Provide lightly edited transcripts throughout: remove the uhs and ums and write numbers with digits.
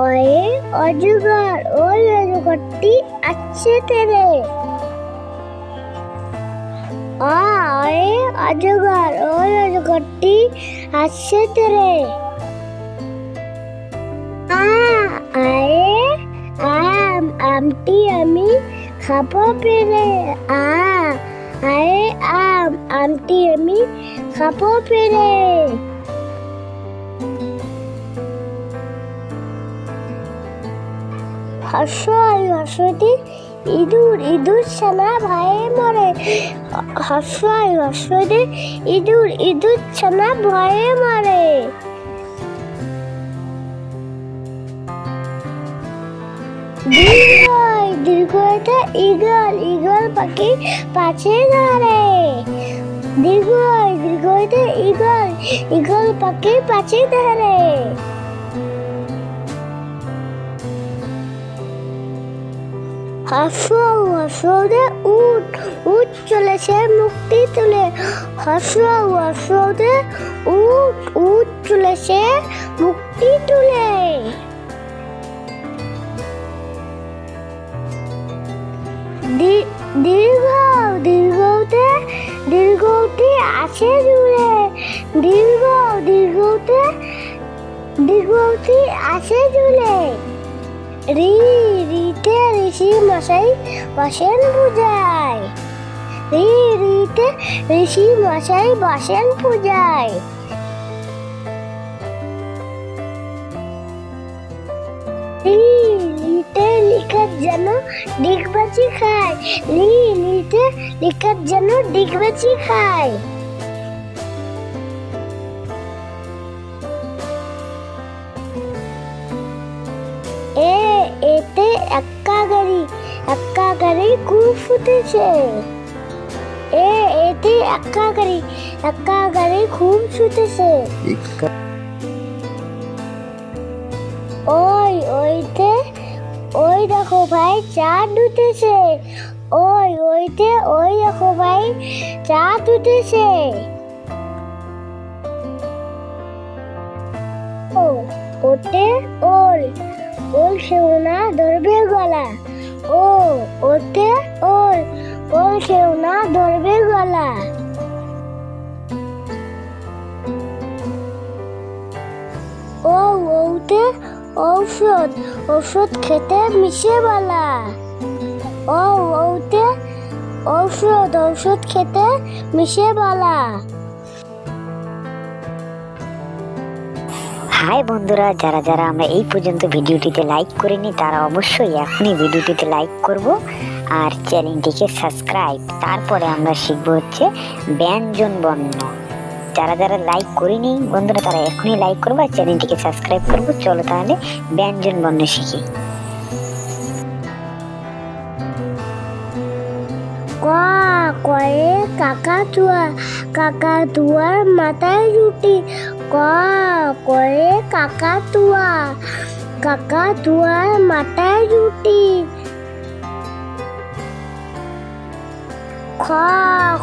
অয়ে অজগর, ওই অজগরটি আসছে তেরে। অয়ে অজগর, ওই অজগরটি আসছে তেরে। আয়ে আম, আমটি আমি খাবো পেরে। আয়ে আম, আমটি আমি খাবো পেরে। হর্ষই হর্ষটি ইঁদুর, ইঁদুর ছানা ভয়ে মরে। হর্ষই হর্ষটি ইঁদুর, ইঁদুর ছানা ভয়ে মরে। দীর্ঘই দীর্ঘইতে ঈগল, ঈগল পাখি পাছে ধরে। দীর্ঘই দীর্ঘইতে ঈগল, ঈগল পাখি পাছে ধরে। হর্ষদে উট, উট চলেছে মুক্তি তুলে। হর্ষদে উট, উট চলেছে মুক্তি তুলে। দীর্ঘ দীর্ঘতে দীর্ঘটি আছে জুড়ে। দীর্ঘ দীর্ঘতে দীর্ঘটি আছে জুড়ে। রিতে ঋষি মশাই বসেন পূজায়। রিতে ঋষি মশাই বসেন পূজায়। লিতে লিখার যেন ডিগবাজি খায়। লিতে লিখার যেন ডিগবাজি খায়। এতে এক্কা গাড়ি খুব ফুটেছে। এতে এক্কা গাড়ি খুব ছুটেছে। ওইতে ওই দেখো ভাই চাঁদ উঠেছে। ওইতে ওই দেখো ভাই চাঁদ উঠেছে। ওতে ওল, ওল খেও না ধরবে গলা। ওতে ওল, ওল খেও না ধরবে গলা। ওতে ঔষধ, ঔষধ খেতে মিশে বলা। ওতে ঔষধ, ঔষধ খেতে মিশে বলা। হাই বন্ধুরা, যারা যারা আমরা এই পর্যন্ত ভিডিওটিতে লাইক করিনি তারা অবশ্যই এখনই ভিডিওটিতে লাইক করব আর চ্যানেলটিকে সাবস্ক্রাইব। তারপরে আমরা শিখবো হচ্ছে ব্যঞ্জন বর্ণ। যারা যারা লাইক করিনি বন্ধুরা তারা এখনই লাইক করবো আর চ্যানেলটিকে সাবস্ক্রাইব করবো। চলো তাহলে ব্যঞ্জন বর্ণ শিখি। কয়ে কাকাতুয়া, কাকাতুয়ার মাথায় রুটি। কয়ে কাকাতুয়া, কাকাতুয়ার মাথায় রুটি।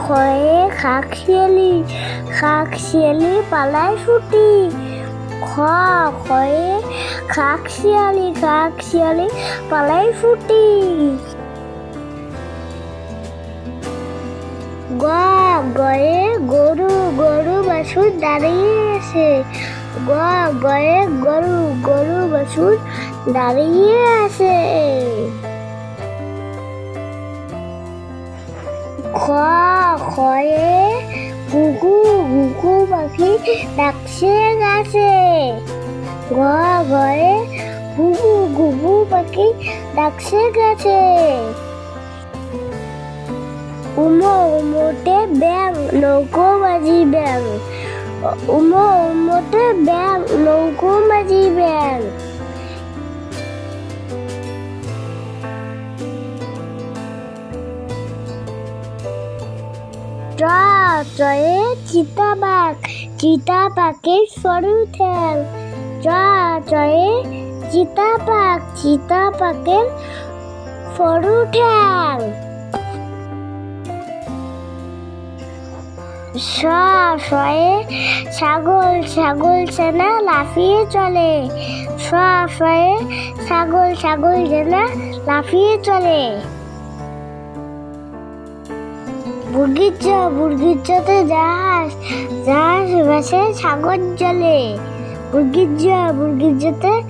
খয়ে খাকশিয়ালি, খাকশিয়ালি পালায় ছুটি। খয়ে খাকশিয়ালি, খাকশিয়ালি পালায় ছুটি। গয়ে গরু, গরু বাছুর দাঁড়িয়ে আছে। গয়ে গরু, গরু বাছুর দাঁড়িয়ে আছে। খয়ে ঘুঘু, ঘুঘু পাখি ডাকছে গাছে। ঘয়ে ঘুঘু, ঘুঘু পাখি ডাকছে গাছে। উমোতে ব্যাং, নৌকো বাজি ব্যাং। উমোতে ব্যাং, নৌকো বাজি ব্যাং। ট্রয়ে চিতাবাঘ, চিতাবাঘের সরু ঠ্যাং। ট্রয়ে চিতাবাঘ, চিতাবাঘের সরু ঠ্যাং। শয়ে ছাগল, ছাগল ছানা লাফিয়ে চলে। শয়ে ছাগল, ছাগল ছানা লাফিয়ে চলে। বুর্গির জতে জাহাজ, জাহাজ ভাসে সাগর জলে। বুর্গির জতে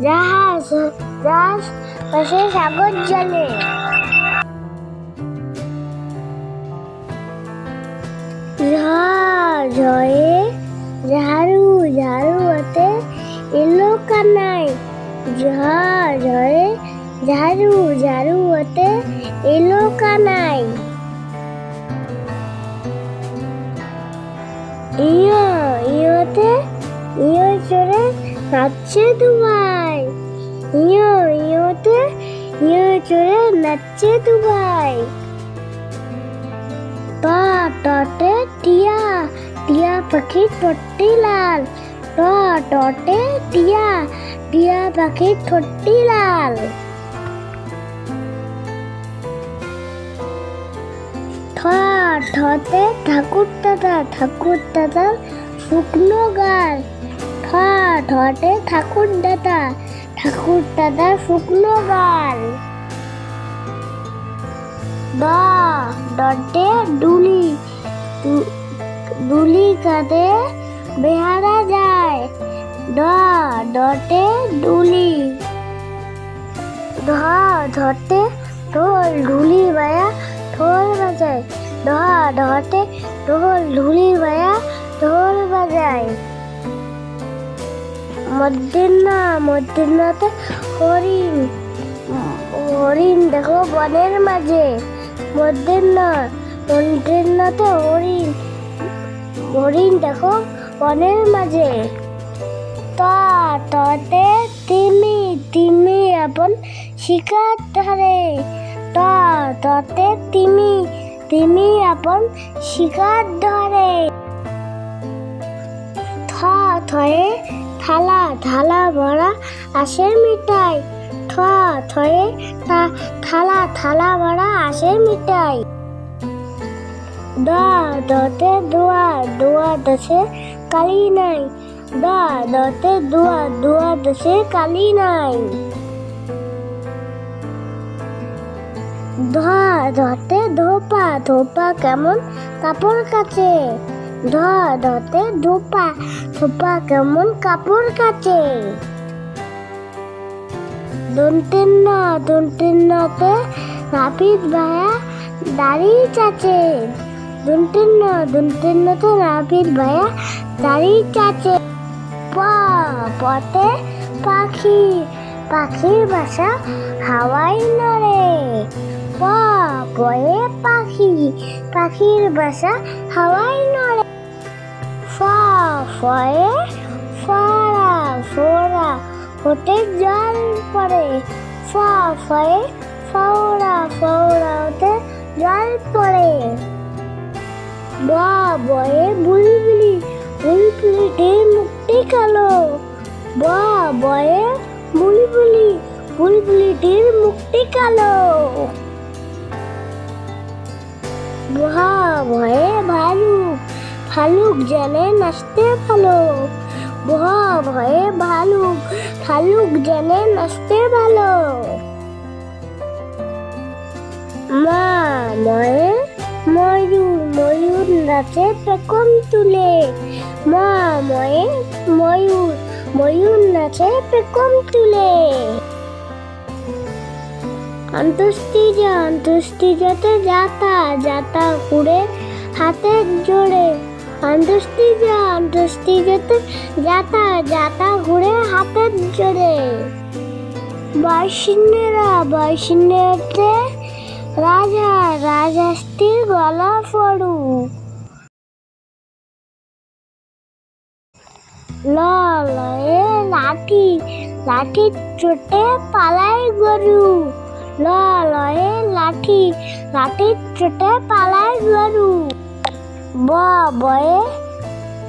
জাহাজ, জাহাজ ভাসে সাগর জলে। ঝয়ে ঝাড়ু, ঝাড়ু হাতে এলো কানাই। ঝয়ে ঝাড়ু, ঝাড়ু হাতে এলো কানাই। ইয়োতে ইয়ো চড়ে নাচছে দুবাই। ইয়োতে ইয়ো চড়ে নাচছে দুবাই। টটে টিয়া, টিয়া পাখি ঠোঁটটি লাল। টটে টিয়া, টিয়া পাখি ঠোঁটটি লাল। ঠতে ঠাকুর দাদা, ঠাকুর দাদার শুকনো গাল। ঠতে ঠাকুর দাদা, ঠাকুর দাদার শুকনো গাল। ডটে ডুলি, ডুলি কাঁধে বেহারা যায়। ডটে ডুলি। ধরতে ঢোল, ঢুলি বায়া ঢোল বাজায়। ধরতে ঢোল, ঢুলি বায়া ঢোল বাজায়। মধ্যাহ্নতে হরিণ, হরিণ দেখো বনের মাঝে। মধ্যাহ্নতে হরিণ, হরিণ দেখো বনের মাঝে। ততে তিমি, তিমি আপন শিকার ধরে। ততে তিমি, তিমি আপন শিকার ধরে। থয়ে থালা, থালা ভরা আসে মিঠাই। থয়ে থালা, থালা ভরা আসে মিঠাই। দতে দুয়ার, দুয়ার দেশে কালি নাই। দতে দুয়ার, দুয়ার দেশে কালি নাই। ধতে ধোপা, ধোপা কেমন কাপড় কাচে। ধতে ধোপা, ধোপা কেমন কাপড় কাচে। দন্তেন্নতে নাপিত ভায়া দাড়ি চাচে। দন্তেন্নতে নাপিত ভায়া দাড়ি চাচে। পতে পাখি, পাখির বাসা হাওয়ায় নড়ে। পয়ে পাখি, পাখির বাসা হাওয়ায় নড়ে। ফয়ে ফোড়া, ফোড়া হতে জল পড়ে। ফয়ে ফোড়া, ফোড়া হতে জল পড়ে। বয়ে বুলবুলি, বুলবুলিটির মুক্তি কালো। বয়ে বুলবুলি, বুলবুলিটির মুক্তি কালো। ভয়ে ভালুক, ভালুক জানে নাচতে ভালো। ভয়ে ভালুক, ভালুক জানে নাচতে ভালো। ময়ে ময়ূর, ময়ূর নাচে পেখম তুলে। ময়ে ময়ূর, ময়ূর নাচে পেখম তুলে। অন্তস্তিজাতে যাতা, যাতা ঘুরে হাতের জোড়ে। অন্তস্তিজাতে যাতা, যাতা ঘুরে হাতের জোড়ে। বয়সিন্নেরাতে রাজা, রাজহাঁসটির গলা পড়ু। লয়ে লাঠি, লাঠির চোটে পালায় গরু। লয়ে লাঠি, লাঠির চোটে পালায় গরু। বয়ে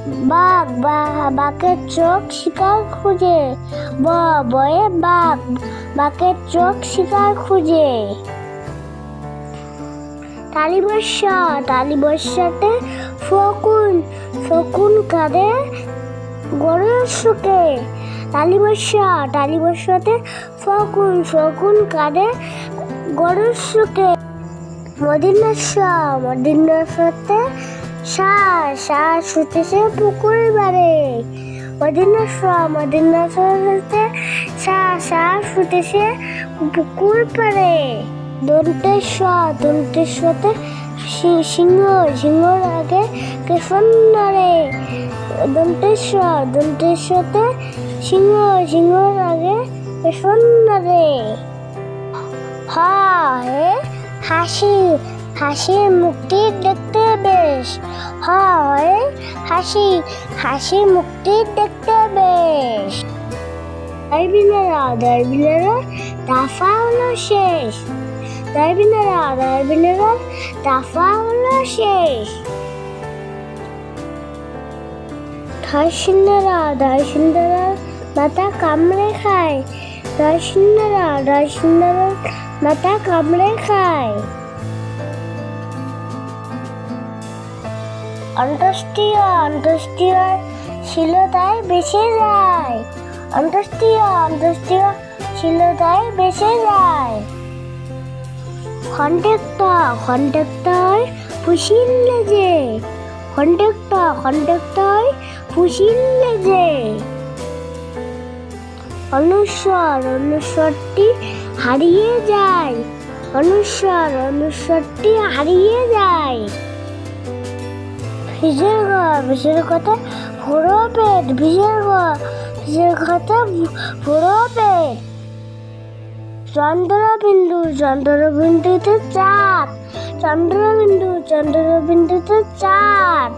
বাঘ, বাঘের চোখ শিকার খুঁজে। বয়ে বাঘ, বাঘের চোখ শিকার খুঁজে। তালিবর্ষাতে শকুন শকুন কাঁদে গরুর শোকে। তালিবর্ষাতে শকুন শকুন কাঁদে গরুর শোকে। মদিনাতে ষাঁড় ছুটেছে পুকুর পাড়ে। মদিনাতে ষাঁড় ছুটেছে পুকুর পাড়ে। দন্তেশ্বতে সিংহর আগে কেশর নাড়ে। দন্তেশ্বতে সিংহর আগে কেশর নাড়ে। হাসির মুক্তি দেখতে বেশ। হাসির মুক্তি দেখতে বেশ। দারবিনেরা দাফা হলো শেষ। দারবিনেরা দাফা হলো শেষ। ধারসিন্দারা মাথা কামড়ে খায়। ধারসিন্দারা মাথা কামড়ে খায়। অন্ত্যেষ্টিক্রিয়ার শিলতায় বেঁচে যায়। শিলতায় বেঁচে যায়। খন্ডেক্টর ফুসিল লেজে। খন্ডেক্টর ফুসিল লেজে। অনুস্বরটি হারিয়ে যায়। অনুস্বরটি হারিয়ে যায়। ভিজের কথা ভরো পেট। ভিজের কথা ভরো পেট। চন্দ্রবিন্দুতে চাঁদ। চন্দ্রবিন্দুতে চাঁদ।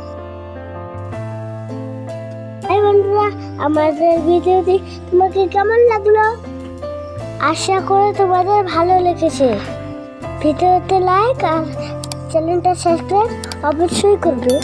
এই বন্ধুরা, আমাদের ভিডিওটি তোমাকে কেমন লাগলো? আশা করে তোমাদের ভালো লেগেছে। ভিডিওতে লাইক আর চ্যানেলটা সাবস্ক্রাইব অবশ্যই করবে।